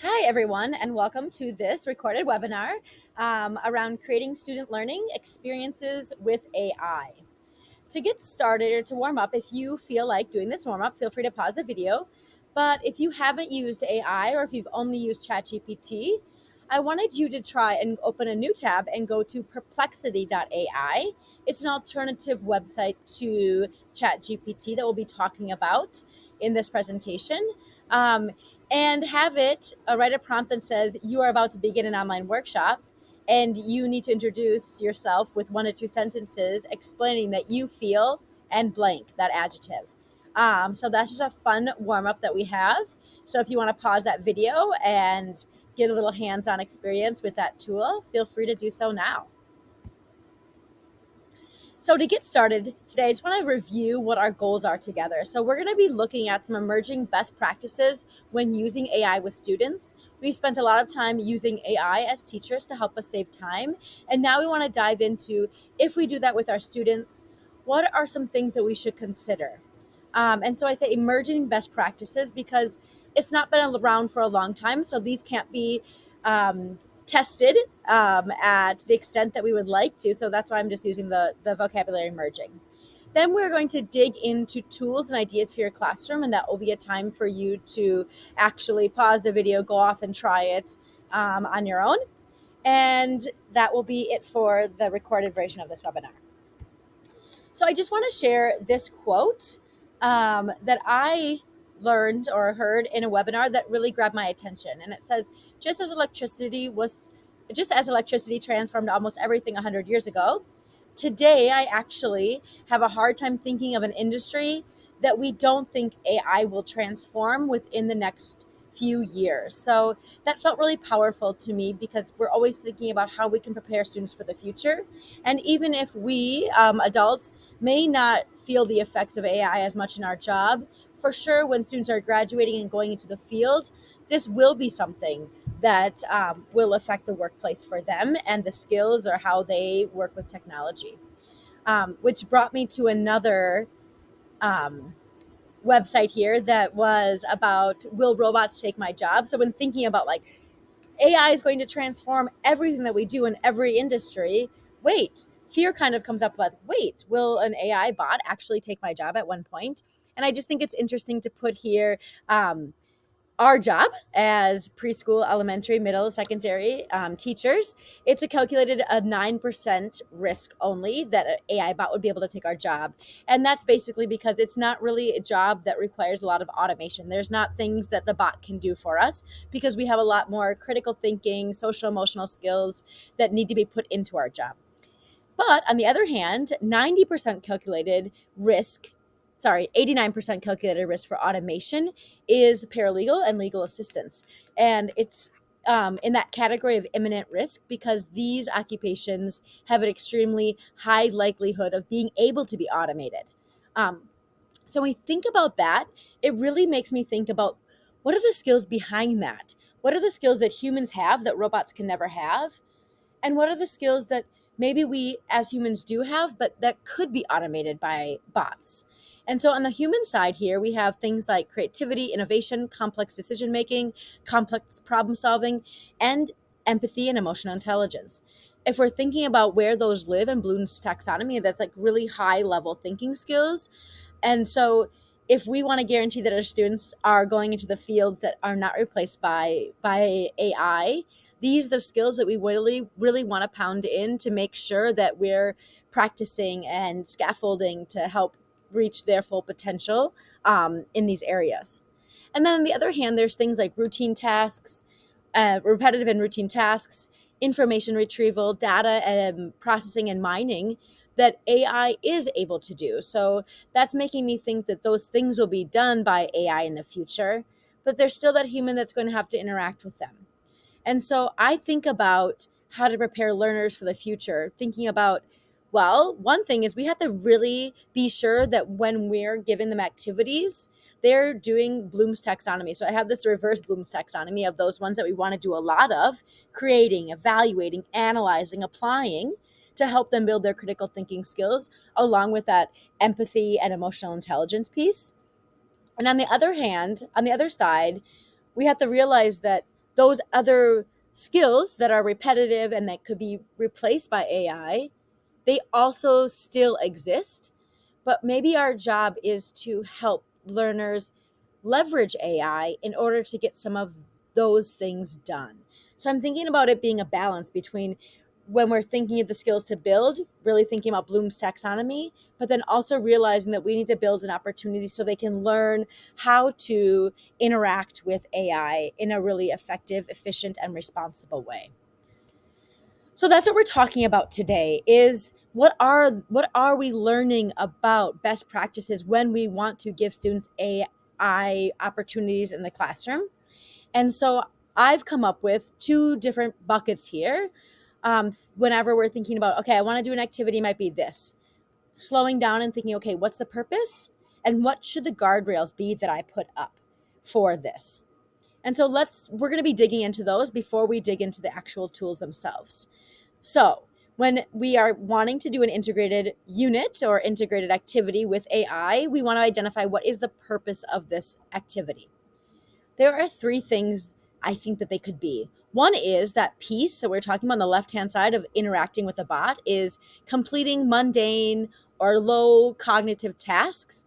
Hi, everyone, and welcome to this recorded webinar around creating student learning experiences with AI. To get started or to warm up, if you feel like doing this warm up, feel free to pause the video. But if you haven't used AI or if you've only used ChatGPT, I wanted you to try and open a new tab and go to perplexity.ai. It's an alternative website to ChatGPT that we'll be talking about in this presentation. And have it write a prompt that says, you are about to begin an online workshop and you need to introduce yourself with 1 to 2 sentences explaining that you feel and blank that adjective. So that's just a fun warm up that we have. So if you want to pause that video and get a little hands on experience with that tool, feel free to do so now. So to get started today, I just want to review what our goals are together. So we're going to be looking at some emerging best practices when using AI with students. We've spent a lot of time using AI as teachers to help us save time. And now we want to dive into, if we do that with our students, what are some things that we should consider? And so I say emerging best practices because it's not been around for a long time. So these can't be tested at the extent that we would like to. So that's why I'm just using the vocabulary merging. Then we're going to dig into tools and ideas for your classroom, and that will be a time for you to actually pause the video, go off and try it on your own. And that will be it for the recorded version of this webinar. So I just want to share this quote that I learned or heard in a webinar that really grabbed my attention. And it says, just as electricity transformed almost everything 100 years ago, today I actually have a hard time thinking of an industry that we don't think AI will transform within the next few years. So that felt really powerful to me because we're always thinking about how we can prepare students for the future. And even if we adults may not feel the effects of AI as much in our job, for sure when students are graduating and going into the field, this will be something that will affect the workplace for them and the skills or how they work with technology. Which brought me to another um, website here that was about, will robots take my job? So when thinking about like AI is going to transform everything that we do in every industry, wait, fear kind of comes up with, wait, will an AI bot actually take my job at one point? And I just think it's interesting to put here our job as preschool, elementary, middle, secondary teachers. It's a calculated a 9% risk only that an AI bot would be able to take our job. And that's basically because it's not really a job that requires a lot of automation. There's not things that the bot can do for us because we have a lot more critical thinking, social emotional skills that need to be put into our job. But on the other hand, 90% calculated risk, 89% calculated risk for automation is paralegal and legal assistance. And it's in that category of imminent risk because these occupations have an extremely high likelihood of being able to be automated. So when we think about that, it really makes me think about, what are the skills behind that? What are the skills that humans have that robots can never have? And what are the skills that maybe we as humans do have, but that could be automated by bots? And so on the human side here, we have things like creativity, innovation, complex decision making, complex problem solving, and empathy and emotional intelligence. If we're thinking about where those live in Bloom's taxonomy, that's like really high level thinking skills. And so if we want to guarantee that our students are going into the fields that are not replaced by AI, these are the skills that we really want to pound in to make sure that we're practicing and scaffolding to help reach their full potential in these areas. And then on the other hand, there's things like routine tasks, repetitive and routine tasks, information retrieval, data and processing and mining that AI is able to do. So that's making me think that those things will be done by AI in the future, but there's still that human that's going to have to interact with them. And so I think about how to prepare learners for the future, thinking about, well, one thing is we have to really be sure that when we're giving them activities, they're doing Bloom's taxonomy. So I have this reverse Bloom's taxonomy of those ones that we want to do a lot of, creating, evaluating, analyzing, applying to help them build their critical thinking skills, along with that empathy and emotional intelligence piece. And on the other hand, on the other side, we have to realize that those other skills that are repetitive and that could be replaced by AI, they also still exist, but maybe our job is to help learners leverage AI in order to get some of those things done. So I'm thinking about it being a balance between when we're thinking of the skills to build, really thinking about Bloom's taxonomy, but then also realizing that we need to build an opportunity so they can learn how to interact with AI in a really effective, efficient, and responsible way. So that's what we're talking about today is what are we learning about best practices when we want to give students AI opportunities in the classroom. And so I've come up with two different buckets here. Whenever we're thinking about, okay, I want to do an activity, might be this. Slowing down and thinking, okay, what's the purpose? And what should the guardrails be that I put up for this? And so we're going to be digging into those before we dig into the actual tools themselves. So, when we are wanting to do an integrated unit or integrated activity with AI, we want to identify what is the purpose of this activity. There are three things I think that they could be. One is that piece, so we're talking about on the left-hand side of interacting with a bot, is completing mundane or low cognitive tasks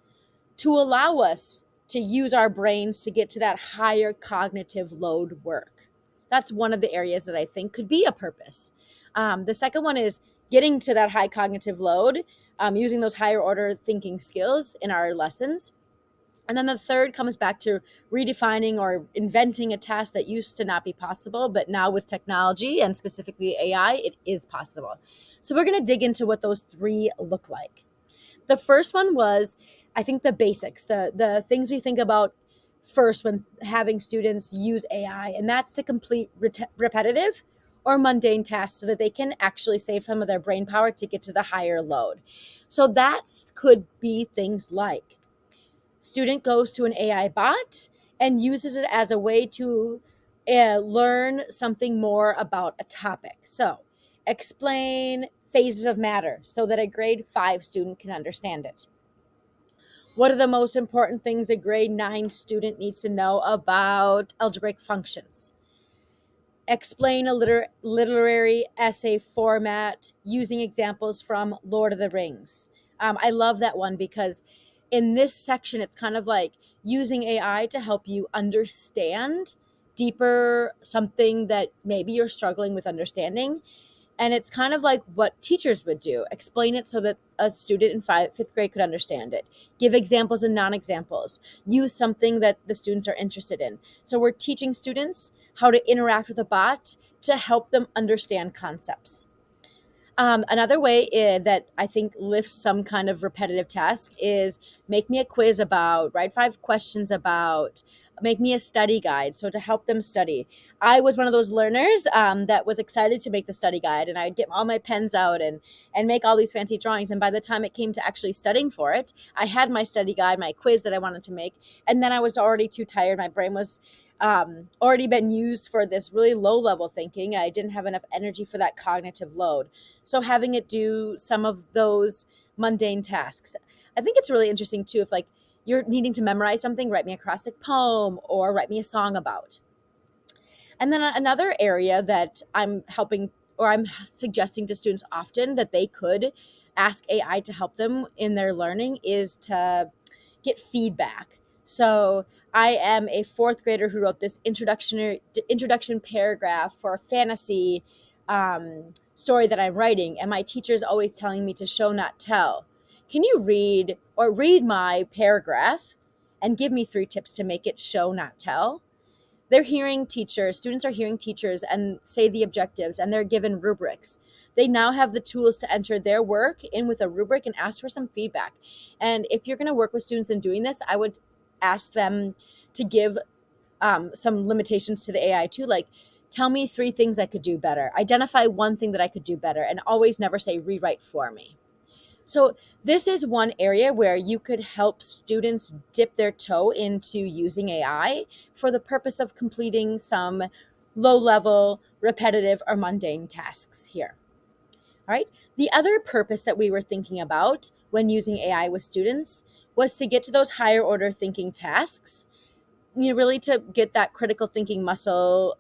to allow us to use our brains to get to that higher cognitive load work. That's one of the areas that I think could be a purpose. The second one is getting to that high cognitive load, using those higher order thinking skills in our lessons. And then the third comes back to redefining or inventing a task that used to not be possible, but now with technology and specifically AI, it is possible. So we're going to dig into what those three look like. The first one was, I think, the basics, the things we think about first when having students use AI, and that's to complete repetitive or mundane tasks so that they can actually save some of their brain power to get to the higher load. So that could be things like student goes to an AI bot and uses it as a way to learn something more about a topic. So explain phases of matter so that a grade 5 student can understand it. What are the most important things a grade 9 student needs to know about algebraic functions? Explain a literary essay format using examples from Lord of the Rings. I love that one because in this section, it's kind of like using AI to help you understand deeper something that maybe you're struggling with understanding. And it's kind of like what teachers would do, explain it so that a student in fifth grade could understand it, give examples and non-examples, use something that the students are interested in. So we're teaching students how to interact with a bot to help them understand concepts. Another way that I think lifts some kind of repetitive task is make me a quiz about, write 5 questions about, make me a study guide. So to help them study. I was one of those learners that was excited to make the study guide, and I'd get all my pens out and make all these fancy drawings. And by the time it came to actually studying for it, I had my study guide, my quiz that I wanted to make, and then I was already too tired. My brain was already been used for this really low level thinking. I didn't have enough energy for that cognitive load. So having it do some of those mundane tasks. I think it's really interesting too if like you're needing to memorize something, write me a acrostic poem or write me a song about. And then another area that I'm helping or I'm suggesting to students often that they could ask AI to help them in their learning is to get feedback. So I am a 4th grader who wrote this introduction paragraph for a fantasy story that I'm writing, and my teacher is always telling me to show, not tell. Can you read my paragraph and give me 3 tips to make it show, not tell? Students are hearing teachers and say the objectives, and they're given rubrics. They now have the tools to enter their work in with a rubric and ask for some feedback. And if you're going to work with students in doing this, I would ask them to give some limitations to the AI too, like tell me 3 things I could do better, identify 1 thing that I could do better, and always never say rewrite for me. So this is one area where you could help students dip their toe into using AI for the purpose of completing some low-level, repetitive, or mundane tasks here. All right. The other purpose that we were thinking about when using AI with students was to get to those higher order thinking tasks really to get that critical thinking muscle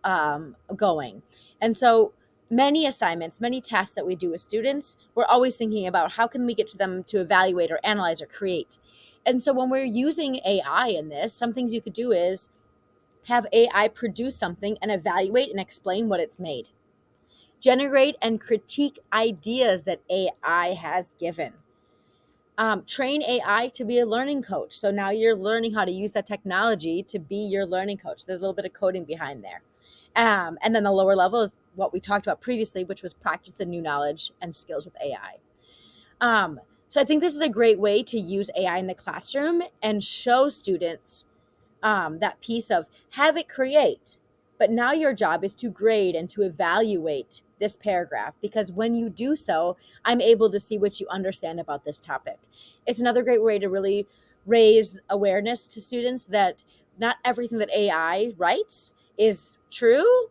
going. And so many assignments, many tasks that we do with students, we're always thinking about how can we get to them to evaluate or analyze or create. And so when we're using AI in this, some things you could do is have AI produce something and evaluate and explain what it's made. Generate and critique ideas that AI has given. Train AI to be a learning coach. So now you're learning how to use that technology to be your learning coach. There's a little bit of coding behind there. And then the lower level is what we talked about previously, which was practice the new knowledge and skills with AI. So I think this is a great way to use AI in the classroom and show students that piece of have it create. But now your job is to grade and to evaluate this paragraph, because when you do so, I'm able to see what you understand about this topic. It's another great way to really raise awareness to students that not everything that AI writes is true.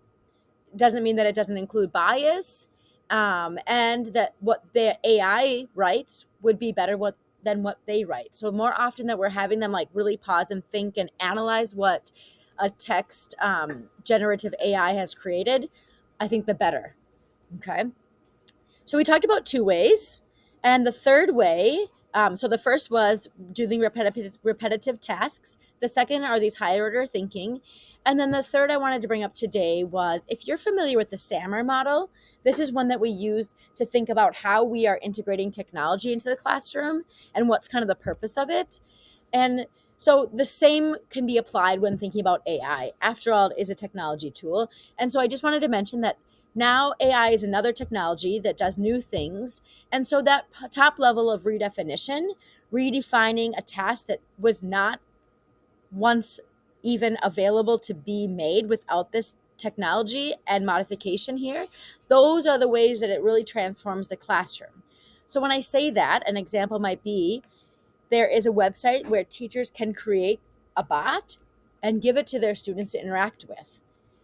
Doesn't mean that it doesn't include bias, and that what the AI writes would be better than what they write. So more often that we're having them like really pause and think and analyze what a text generative AI has created, I think the better. Okay. So we talked about two ways. And the third way, so the first was doing repetitive tasks. The second are these higher order thinking. And then the third I wanted to bring up today was, if you're familiar with the SAMR model, this is one that we use to think about how we are integrating technology into the classroom and what's kind of the purpose of it. And so the same can be applied when thinking about AI. After all, it is a technology tool. And so I just wanted to mention that now AI is another technology that does new things. And so that top level of redefinition, redefining a task that was not once even available to be made without this technology and modification here, those are the ways that it really transforms the classroom. So when I say that, an example might be there is a website where teachers can create a bot and give it to their students to interact with.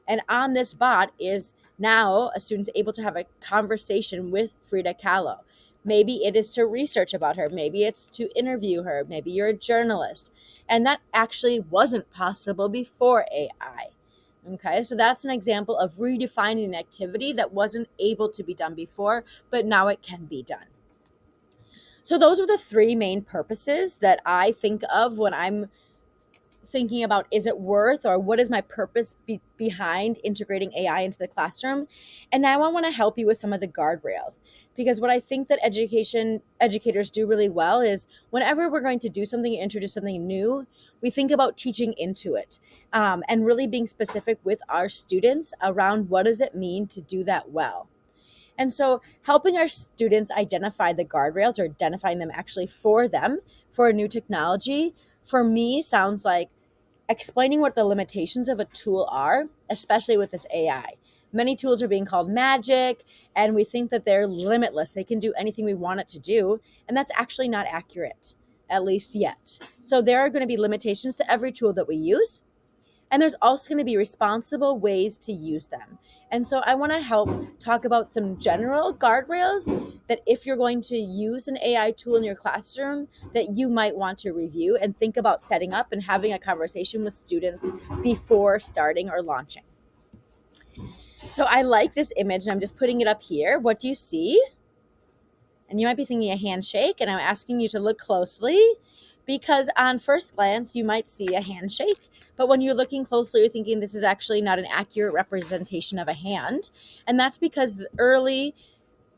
And on this bot is now a student's able to have a conversation with Frida Kahlo. Maybe it is to research about her. Maybe it's to interview her. Maybe you're a journalist. And that actually wasn't possible before AI. Okay, so that's an example of redefining an activity that wasn't able to be done before, but now it can be done. So those are the three main purposes that I think of when I'm thinking about, is it worth, or what is my purpose behind integrating AI into the classroom? And now I want to help you with some of the guardrails, because what I think that educators do really well is whenever we're going to do something, introduce something new, we think about teaching into it, and really being specific with our students around what does it mean to do that well. And so helping our students identify the guardrails, or identifying them actually for them for a new technology, for me sounds like explaining what the limitations of a tool are, especially with this AI. Many tools are being called magic, and we think that they're limitless. They can do anything we want it to do, and that's actually not accurate, at least yet. So there are going to be limitations to every tool that we use. And there's also going to be responsible ways to use them. And so I want to help talk about some general guardrails that if you're going to use an AI tool in your classroom, that you might want to review and think about setting up and having a conversation with students before starting or launching. So I like this image, and I'm just putting it up here. What do you see? And you might be thinking a handshake, and I'm asking you to look closely, because on first glance, you might see a handshake. But when you're looking closely, you're thinking this is actually not an accurate representation of a hand. And that's because the early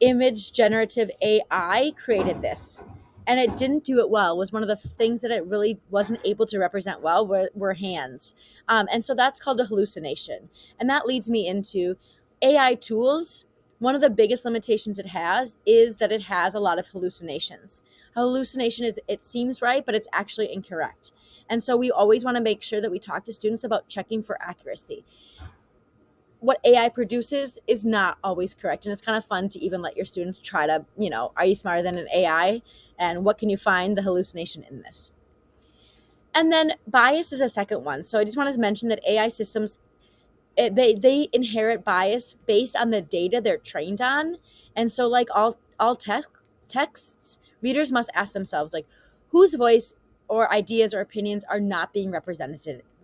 image generative AI created this. And it didn't do it well. It was one of the things that it really wasn't able to represent well were hands. And so that's called a hallucination. And that leads me into AI tools. One of the biggest limitations it has is that it has a lot of hallucinations. A hallucination is, it seems right, but it's actually incorrect. And so we always want to make sure that we talk to students about checking for accuracy. What AI produces is not always correct. And it's kind of fun to even let your students try to, are you smarter than an AI? And what can you find the hallucination in this? And then bias is a second one. So I just wanted to mention that AI systems, they inherit bias based on the data they're trained on. And so like all texts, readers must ask themselves, like, whose voice or ideas or opinions are not being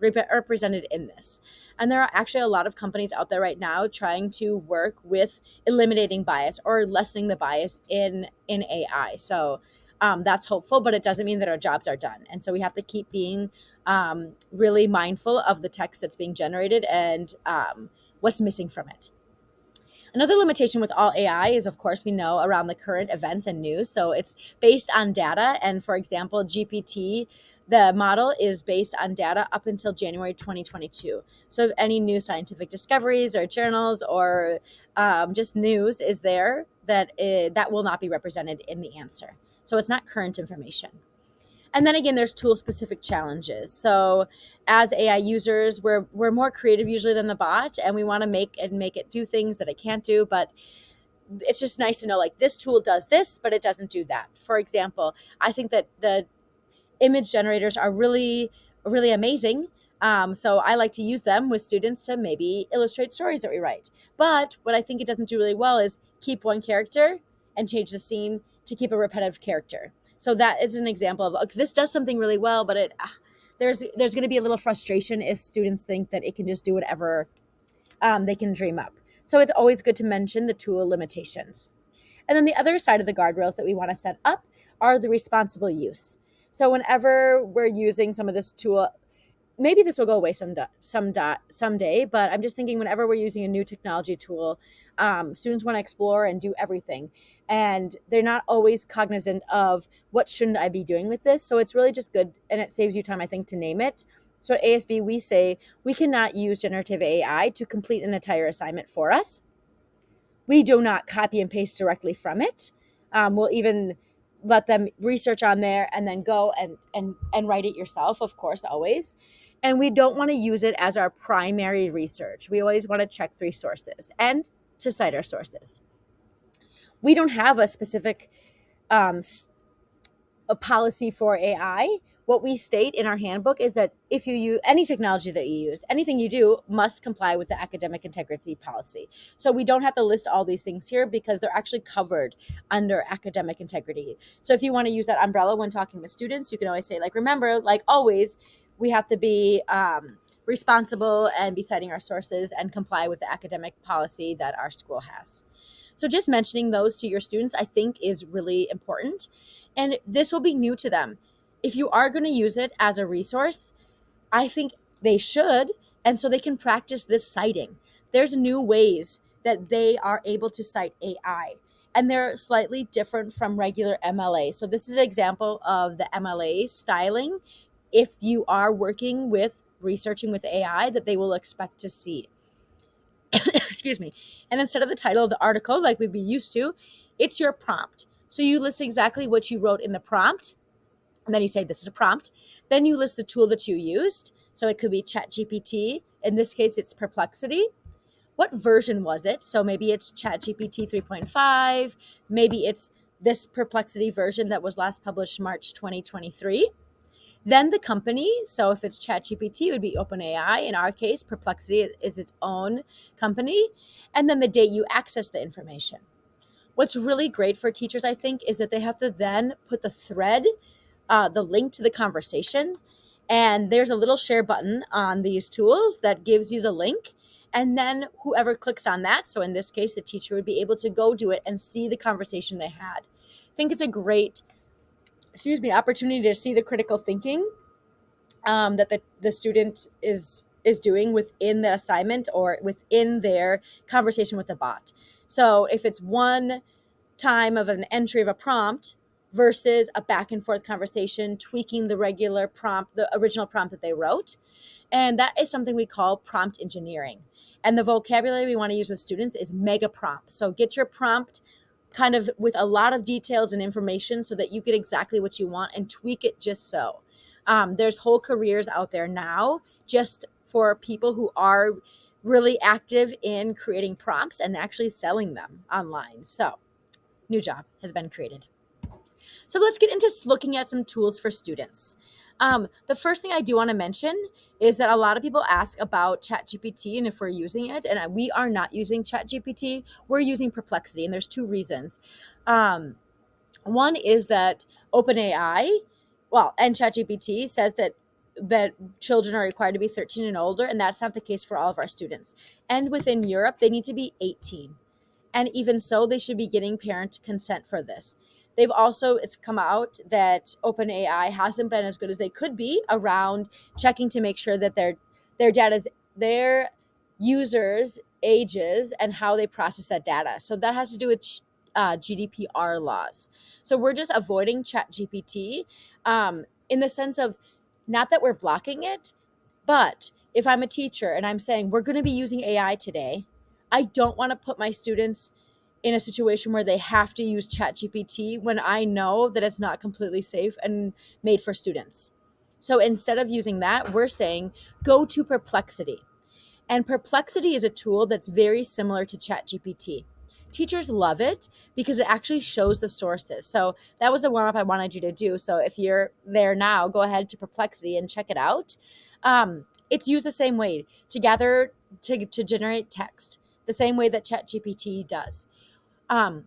represented in this. And there are actually a lot of companies out there right now trying to work with eliminating bias or lessening the bias in AI. So that's hopeful, but it doesn't mean that our jobs are done. And so we have to keep being really mindful of the text that's being generated and what's missing from it. Another limitation with all AI is, of course, we know around the current events and news. So it's based on data. And for example, GPT, the model is based on data up until January 2022. So if any new scientific discoveries or journals or just news is there, that will not be represented in the answer. So it's not current information. And then again, there's tool specific challenges. So as AI users, we're more creative usually than the bot, and we want to make it do things that it can't do. But it's just nice to know, like, this tool does this, but it doesn't do that. For example, I think that the image generators are really, really amazing. So I like to use them with students to maybe illustrate stories that we write. But what I think it doesn't do really well is keep one character and change the scene to keep a repetitive character. So that is an example of, okay, this does something really well, but there's going to be a little frustration if students think that it can just do whatever they can dream up. So it's always good to mention the tool limitations. And then the other side of the guardrails that we want to set up are the responsible use. So whenever we're using some of this tool, maybe this will go away someday, but I'm just thinking whenever we're using a new technology tool, students want to explore and do everything. And they're not always cognizant of what shouldn't I be doing with this. So it's really just good, and it saves you time, I think, to name it. So at ASB, we say we cannot use generative AI to complete an entire assignment for us. We do not copy and paste directly from it. We'll even let them research on there and then go and write it yourself, of course, always. And we don't want to use it as our primary research. We always want to check 3 sources and to cite our sources. We don't have a specific a policy for AI. What we state in our handbook is that if you use any technology that you use, anything you do must comply with the academic integrity policy. So we don't have to list all these things here because they're actually covered under academic integrity. So if you want to use that umbrella when talking with students, you can always say, like, remember, like always, we have to be responsible and be citing our sources and comply with the academic policy that our school has. So just mentioning those to your students, I think, is really important. And this will be new to them. If you are going to use it as a resource, I think they should. And so they can practice this citing. There's new ways that they are able to cite AI. And they're slightly different from regular MLA. So this is an example of the MLA styling. If you are working with researching with AI, that they will expect to see. Excuse me. And instead of the title of the article, like we'd be used to, it's your prompt. So you list exactly what you wrote in the prompt, and then you say, this is a prompt. Then you list the tool that you used. So it could be ChatGPT. In this case, it's Perplexity. What version was it? So maybe it's ChatGPT 3.5. Maybe it's this Perplexity version that was last published March 2023. Then the company, so if it's ChatGPT, it would be OpenAI. In our case, Perplexity is its own company. And then the date you access the information. What's really great for teachers, I think, is that they have to then put the thread, the link to the conversation. And there's a little share button on these tools that gives you the link. And then whoever clicks on that, so in this case, the teacher would be able to go do it and see the conversation they had. I think it's a great opportunity to see the critical thinking that the student is doing within the assignment or within their conversation with the bot. So if it's one time of an entry of a prompt versus a back and forth conversation, tweaking the regular prompt, the original prompt that they wrote. And that is something we call prompt engineering. And the vocabulary we want to use with students is mega prompt. So get your prompt kind of with a lot of details and information so that you get exactly what you want and tweak it just so. There's whole careers out there now just for people who are really active in creating prompts and actually selling them online. So new job has been created. So let's get into looking at some tools for students. The first thing I do want to mention is that a lot of people ask about ChatGPT and if we're using it, and we are not using ChatGPT. We're using Perplexity, and there's 2 reasons. One is that OpenAI, and ChatGPT says that that children are required to be 13 and older, and that's not the case for all of our students. And within Europe, they need to be 18. And even so, they should be getting parent consent for this. It's come out that OpenAI hasn't been as good as they could be around checking to make sure that their data's their users' ages and how they process that data. So that has to do with GDPR laws. So we're just avoiding ChatGPT in the sense of not that we're blocking it, but if I'm a teacher and I'm saying we're going to be using AI today, I don't want to put my students in a situation where they have to use ChatGPT when I know that it's not completely safe and made for students. So instead of using that, we're saying go to Perplexity. And Perplexity is a tool that's very similar to ChatGPT. Teachers love it because it actually shows the sources. So that was a warm up I wanted you to do. So if you're there now, go ahead to Perplexity and check it out. It's used the same way to generate text, the same way that ChatGPT does. Um,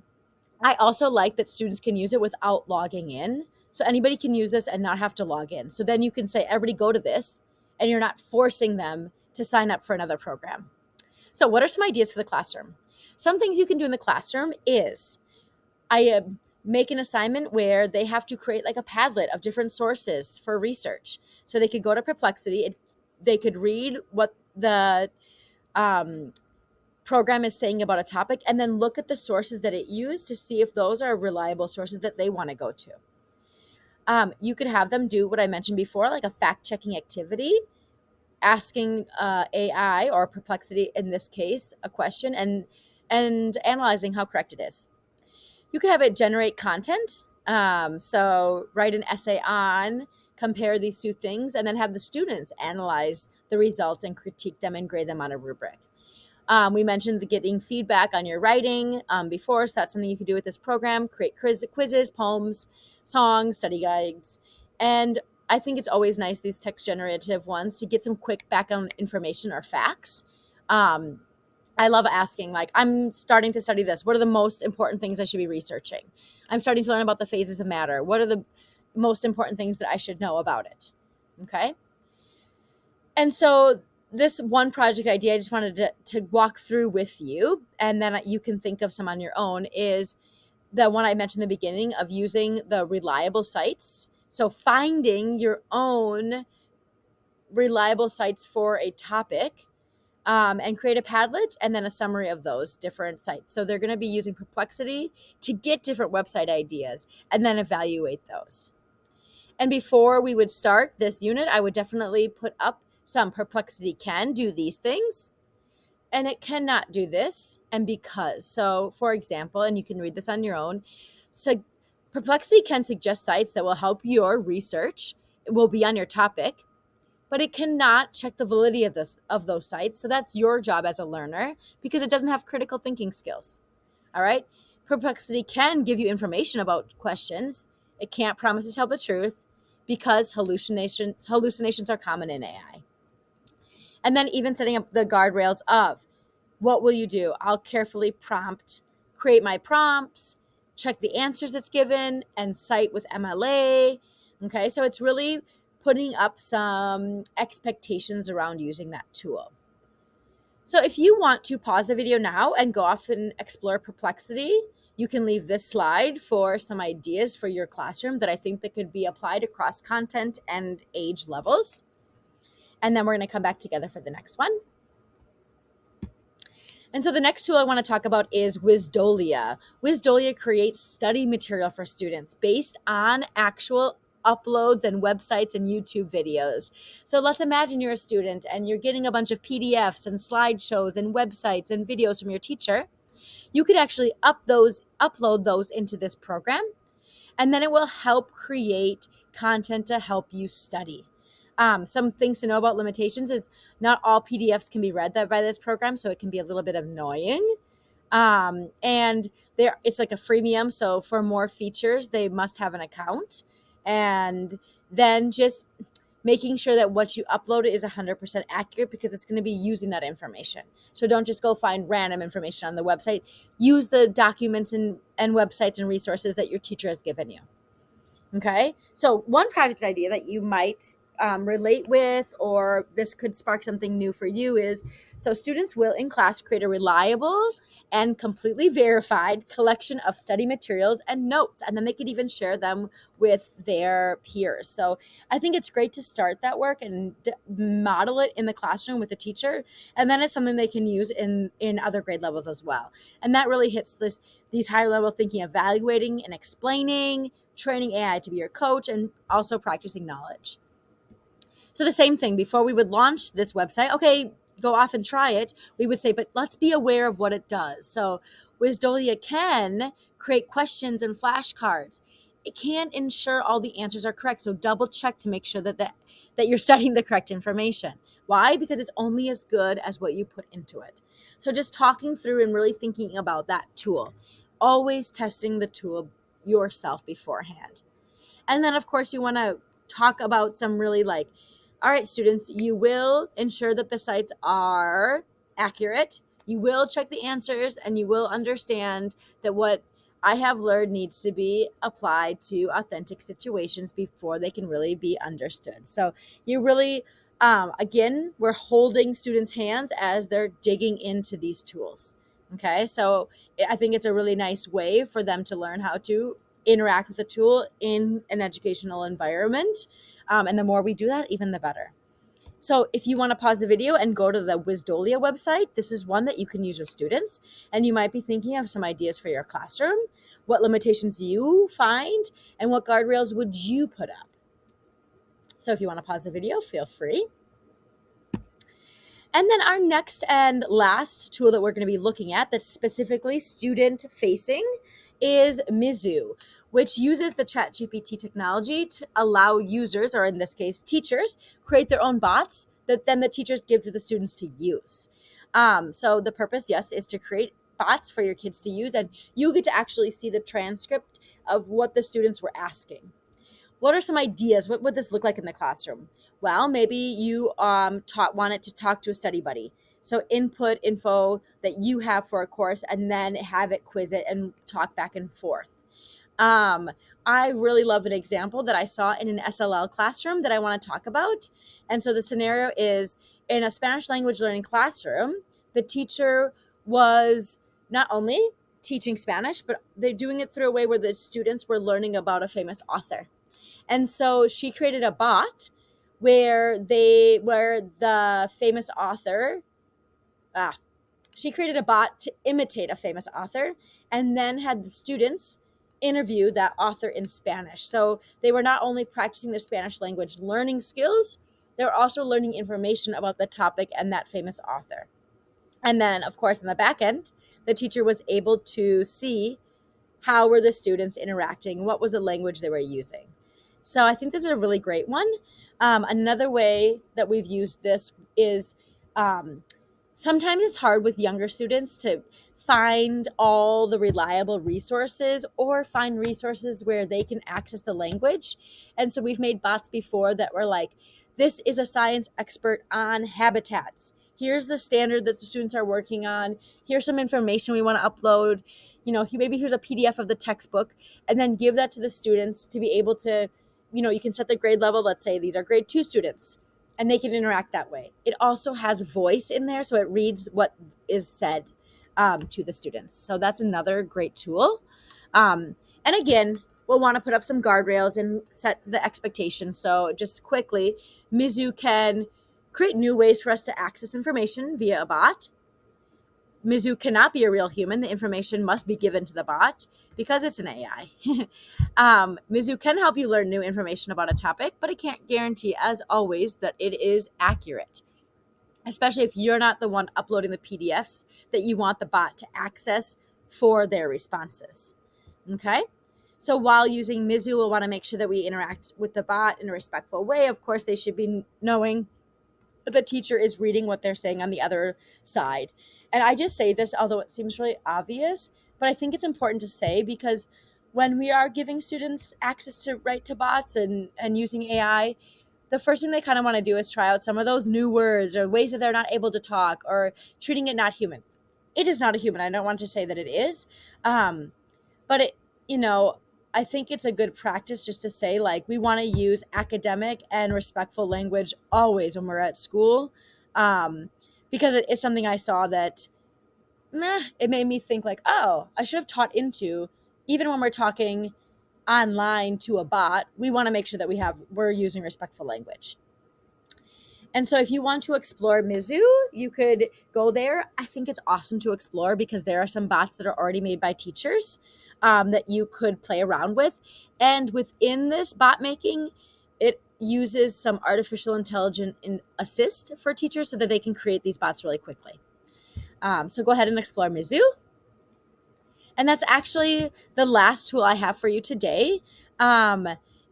I also like that students can use it without logging in. So anybody can use this and not have to log in. So then you can say, everybody go to this, and you're not forcing them to sign up for another program. So what are some ideas for the classroom? Some things you can do in the classroom is make an assignment where they have to create like a Padlet of different sources for research. So they could go to Perplexity, they could read what the program is saying about a topic, and then look at the sources that it used to see if those are reliable sources that they want to go to. You could have them do what I mentioned before, like a fact-checking activity, asking AI or Perplexity in this case a question and analyzing how correct it is. You could have it generate content. So write an essay on, compare these two things, and then have the students analyze the results and critique them and grade them on a rubric. We mentioned the getting feedback on your writing before, so that's something you can do with this program. Create quizzes, poems, songs, study guides. And I think it's always nice, these text generative ones, to get some quick background information or facts. I love asking, like, I'm starting to study this. What are the most important things I should be researching? I'm starting to learn about the phases of matter. What are the most important things that I should know about it? Okay. And so this one project idea I just wanted to walk through with you, and then you can think of some on your own, is the one I mentioned in the beginning of using the reliable sites. So finding your own reliable sites for a topic, and create a Padlet and then a summary of those different sites. So they're going to be using Perplexity to get different website ideas and then evaluate those. And before we would start this unit, I would definitely put up some Perplexity can do these things and it cannot do this, and because. So for example, and you can read this on your own, so Perplexity can suggest sites that will help your research. It will be on your topic, but it cannot check the validity of those sites. So that's your job as a learner because it doesn't have critical thinking skills. All right. Perplexity can give you information about questions. It can't promise to tell the truth because hallucinations are common in AI. And then even setting up the guardrails of what will you do? I'll carefully create my prompts, check the answers it's given, and cite with MLA. Okay, so it's really putting up some expectations around using that tool. So if you want to pause the video now and go off and explore Perplexity, you can leave this slide for some ideas for your classroom that I think that could be applied across content and age levels. And then we're going to come back together for the next one. And so the next tool I want to talk about is Wizdolia. Wizdolia creates study material for students based on actual uploads and websites and YouTube videos. So let's imagine you're a student and you're getting a bunch of PDFs and slideshows and websites and videos from your teacher. You could actually upload those into this program, and then it will help create content to help you study. Some things to know about limitations is not all PDFs can be read by this program, so it can be a little bit annoying. And it's like a freemium, so for more features, they must have an account. And then just making sure that what you upload is 100% accurate because it's going to be using that information. So don't just go find random information on the website. Use the documents and websites and resources that your teacher has given you. Okay, so one project idea that you might relate with, or this could spark something new for you, is so students will in class create a reliable and completely verified collection of study materials and notes, and then they could even share them with their peers. So I think it's great to start that work and model it in the classroom with a teacher, and then it's something they can use in other grade levels as well. And that really hits these higher level thinking, evaluating and explaining, training AI to be your coach, and also practicing knowledge. So the same thing, before we would launch this website, okay, go off and try it, we would say, but let's be aware of what it does. So Wisdolia can create questions and flashcards. It can't ensure all the answers are correct. So double check to make sure that you're studying the correct information. Why? Because it's only as good as what you put into it. So just talking through and really thinking about that tool, always testing the tool yourself beforehand. And then, of course, you want to talk about some really like, all right, students, you will ensure that the sites are accurate. You will check the answers, and you will understand that what I have learned needs to be applied to authentic situations before they can really be understood. So you really, again, we're holding students' hands as they're digging into these tools. Okay, so I think it's a really nice way for them to learn how to interact with the tool in an educational environment. And the more we do that, even the better. So if you want to pause the video and go to the Wisdolia website, this is one that you can use with students. And you might be thinking of some ideas for your classroom, what limitations you find, and what guardrails would you put up. So if you want to pause the video, feel free. And then our next and last tool that we're going to be looking at that's specifically student facing is Mizu, which uses the ChatGPT technology to allow users, or in this case, teachers, create their own bots that then the teachers give to the students to use. So the purpose, yes, is to create bots for your kids to use, and you get to actually see the transcript of what the students were asking. What are some ideas? What would this look like in the classroom? Well, maybe you wanted to talk to a study buddy. So input info that you have for a course, and then have it quiz it and talk back and forth. Um, I really love an example that I saw in an SLL classroom that I want to talk about. And so the scenario is, in a Spanish language learning classroom, the teacher was not only teaching Spanish, but they're doing it through a way where the students were learning about a famous author. And so she created a bot where the famous author, she created a bot to imitate a famous author, and then had the students interview that author in Spanish. So they were not only practicing their Spanish language learning skills, they were also learning information about the topic and that famous author. And then, of course, in the back end, the teacher was able to see how were the students interacting, what was the language they were using. So I think this is a really great one. Another way that we've used this is, sometimes it's hard with younger students to find all the reliable resources, or find resources where they can access the language. And so we've made bots before that were like, this is a science expert on habitats. Here's the standard that the students are working on. Here's some information we want to upload. Maybe here's a PDF of the textbook, and then give that to the students to be able to, you can set the grade level. Let's say these are grade 2 students, and they can interact that way. It also has voice in there, so it reads what is said to the students. So that's another great tool. And again, we'll want to put up some guardrails and set the expectations. So just quickly, Mizu can create new ways for us to access information via a bot. Mizu cannot be a real human. The information must be given to the bot because it's an AI. Mizu can help you learn new information about a topic, but it can't guarantee, as always, that it is accurate, especially if you're not the one uploading the PDFs that you want the bot to access for their responses. Okay? So while using Mizu, we'll want to make sure that we interact with the bot in a respectful way. Of course, they should be knowing that the teacher is reading what they're saying on the other side. And I just say this, although it seems really obvious, but I think it's important to say, because when we are giving students access to write to bots and using AI, the first thing they kind of want to do is try out some of those new words or ways that they're not able to talk, or treating it not human. It is not a human. I don't want to say that it is. But it, you know, I think it's a good practice just to say, like, we want to use academic and respectful language always when we're at school, um, because it is something I saw that it made me think like, oh, I should have taught into, even when we're talking online to a bot, we want to make sure that we're using respectful language. And so if you want to explore Mizu, you could go there. I think it's awesome to explore because there are some bots that are already made by teachers that you could play around with. And within this bot making, it uses some artificial intelligence assist for teachers so that they can create these bots really quickly. So go ahead and explore Mizu. And that's actually the last tool I have for you today. Um,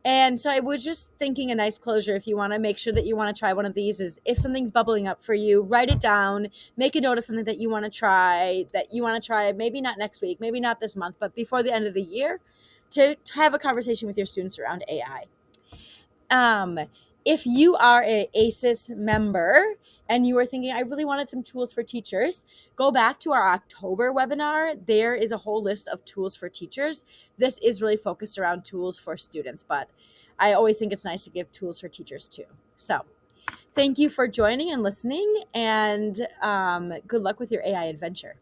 and so I was just thinking a nice closure, if you want to make sure that you want to try one of these, is if something's bubbling up for you, write it down, make a note of something that you want to try, maybe not next week, maybe not this month, but before the end of the year, to have a conversation with your students around AI. If you are a ACES member and you are thinking, I really wanted some tools for teachers, go back to our October webinar. There is a whole list of tools for teachers. This is really focused around tools for students, but I always think it's nice to give tools for teachers too. So thank you for joining and listening, and good luck with your AI adventure.